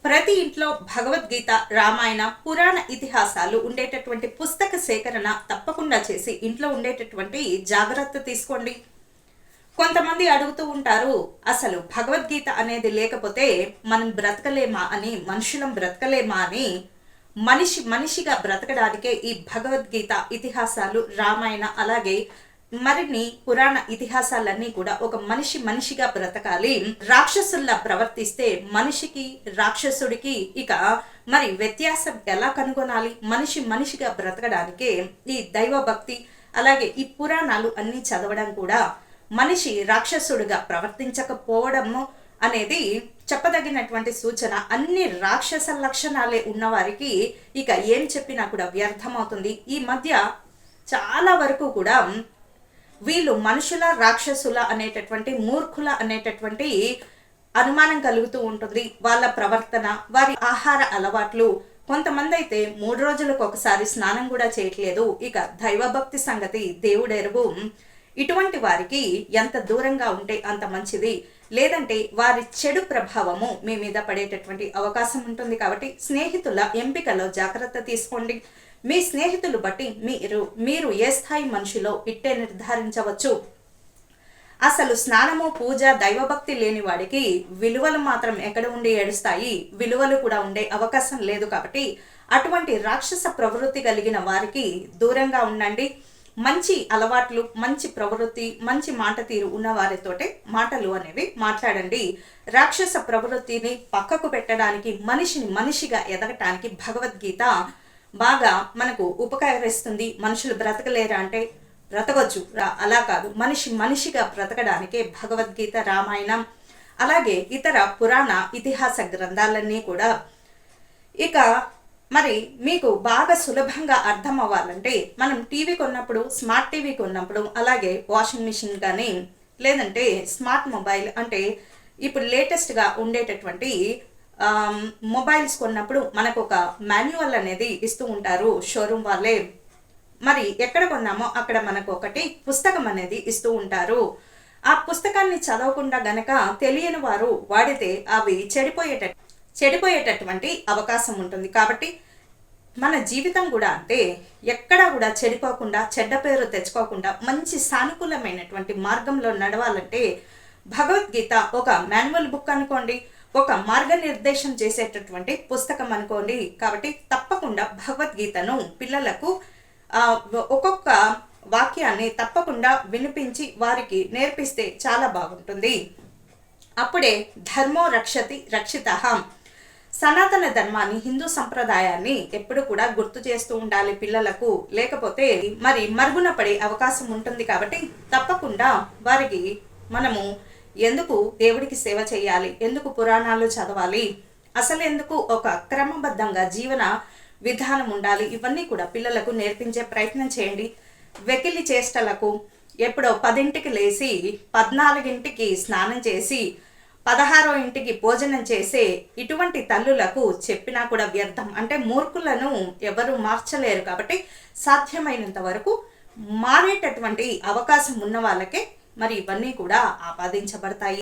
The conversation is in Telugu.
ప్రతి ఇంట్లో భగవద్గీత, రామాయణ, పురాణ ఇతిహాసాలు ఉండేటటువంటి పుస్తక సేకరణ తప్పకుండా చేసి ఇంట్లో ఉండేటటువంటి జాగ్రత్త తీసుకోండి. కొంతమంది అడుగుతూ ఉంటారు, అసలు భగవద్గీత అనేది లేకపోతే మనం బ్రతకలేమా అని, మనుషులం బ్రతకలేమా అని. మనిషిగా బ్రతకడానికే ఈ భగవద్గీత, ఇతిహాసాలు, రామాయణ, అలాగే మరిన్ని పురాణ ఇతిహాసాలన్నీ కూడా ఒక మనిషిగా బ్రతకాలి. రాక్షసుల్లా ప్రవర్తిస్తే మనిషికి రాక్షసుడికి ఇక మరి వ్యత్యాసం ఎలా కనుగొనాలి? మనిషిగా బ్రతకడానికే ఈ దైవ భక్తి, అలాగే ఈ పురాణాలు అన్నీ చదవడం కూడా మనిషి రాక్షసుడిగా ప్రవర్తించకపోవడము అనేది చెప్పదగినటువంటి సూచన. అన్ని రాక్షస లక్షణాలే ఉన్నవారికి ఇక ఏం చెప్పినా కూడా వ్యర్థమవుతుంది. ఈ మధ్య చాలా వరకు కూడా వీళ్ళు మనుషుల, రాక్షసుల అనేటటువంటి, మూర్ఖుల అనేటటువంటి అనుమానం కలుగుతూ ఉంటుంది. వాళ్ళ ప్రవర్తన, వారి ఆహార అలవాట్లు. కొంతమంది అయితే 3 రోజులకు ఒకసారి స్నానం కూడా చేయట్లేదు. ఇక దైవభక్తి సంగతి దేవుడెరుగు. ఇటువంటి వారికి ఎంత దూరంగా ఉంటే అంత మంచిది. లేదంటే వారి చెడు ప్రభావము మీ మీద పడేటటువంటి అవకాశం ఉంటుంది. కాబట్టి స్నేహితుల ఎంపికలో జాగ్రత్త తీసుకోండి. మీ స్నేహితులు బట్టి మీరు ఏ స్థాయి మనిషిలో ఇట్టే నిర్ధారించవచ్చు. అసలు స్నానము, పూజ, దైవభక్తి లేని వాడికి విలువలు మాత్రం ఎక్కడ ఉండి ఏడుస్తాయి? విలువలు కూడా ఉండే అవకాశం లేదు. కాబట్టి అటువంటి రాక్షస ప్రవృత్తి కలిగిన వారికి దూరంగా ఉండండి. మంచి అలవాట్లు, మంచి ప్రవృత్తి, మంచి మాట తీరు ఉన్న వారితోటే మాటలు అనేవి మాట్లాడండి. రాక్షస ప్రవృత్తిని పక్కకు పెట్టడానికి, మనిషిగా ఎదగటానికి భగవద్గీత బాగా మనకు ఉపకరిస్తుంది. మనుషులు బ్రతకలేరా అంటే బ్రతకొచ్చు, అలా కాదు. మనిషిగా బ్రతకడానికే భగవద్గీత, రామాయణం, అలాగే ఇతర పురాణ ఇతిహాస గ్రంథాలన్నీ కూడా. ఇక మరి మీకు బాగా సులభంగా అర్థం అవ్వాలంటే మనం టీవీ కొన్నప్పుడు, స్మార్ట్ టీవీ కొన్నప్పుడు, అలాగే వాషింగ్ మిషన్ కానీ, లేదంటే స్మార్ట్ మొబైల్ అంటే ఇప్పుడు లేటెస్ట్గా ఉండేటటువంటి మొబైల్స్ కొన్నప్పుడు మనకు ఒక మాన్యువల్ అనేది ఇస్తూ ఉంటారు షోరూమ్ వాళ్ళే. మరి ఎక్కడ కొన్నామో అక్కడ మనకు ఒకటి పుస్తకం అనేది ఇస్తూ ఉంటారు. ఆ పుస్తకాన్ని చదవకుండా గనక తెలియని వారు వాడితే అవి చెడిపోయేటటువంటి అవకాశం ఉంటుంది. కాబట్టి మన జీవితం కూడా అంటే ఎక్కడా కూడా చెడిపోకుండా, చెడ్డ పేరు తెచ్చుకోకుండా మంచి సానుకూలమైనటువంటి మార్గంలో నడవాలంటే భగవద్గీత ఒక మాన్యువల్ బుక్ అనుకోండి, ఒక మార్గనిర్దేశం చేసేటటువంటి పుస్తకం అనుకోండి. కాబట్టి తప్పకుండా భగవద్గీతను పిల్లలకు ఒక్కొక్క వాక్యాన్ని తప్పకుండా వినిపించి వారికి నేర్పిస్తే చాలా బాగుంటుంది. అప్పుడే ధర్మో రక్షతి రక్షితః. సనాతన ధర్మాన్ని, హిందూ సంప్రదాయాన్ని ఎప్పుడు కూడా గుర్తు చేస్తూ ఉండాలి పిల్లలకు. లేకపోతే మరి మరుగున పడే అవకాశం ఉంటుంది. కాబట్టి తప్పకుండా వారికి మనము ఎందుకు దేవుడికి సేవ చేయాలి, ఎందుకు పురాణాలు చదవాలి, అసలు ఎందుకు ఒక క్రమబద్ధంగా జీవన విధానం ఉండాలి, ఇవన్నీ కూడా పిల్లలకు నేర్పించే ప్రయత్నం చేయండి. వెకిలి చేష్టలకు ఎప్పుడో 10ంటికి లేచి 14ంటికి స్నానం చేసి 16ంటికి భోజనం చేసే ఇటువంటి తల్లులకు చెప్పినా కూడా వ్యర్థం. అంటే మూర్ఖులను ఎవరు మార్చలేరు. కాబట్టి సాధ్యమైనంత వరకు మారేటటువంటి అవకాశం ఉన్న వాళ్ళకే మరి ఇవన్నీ కూడా ఆపాదించబడతాయి.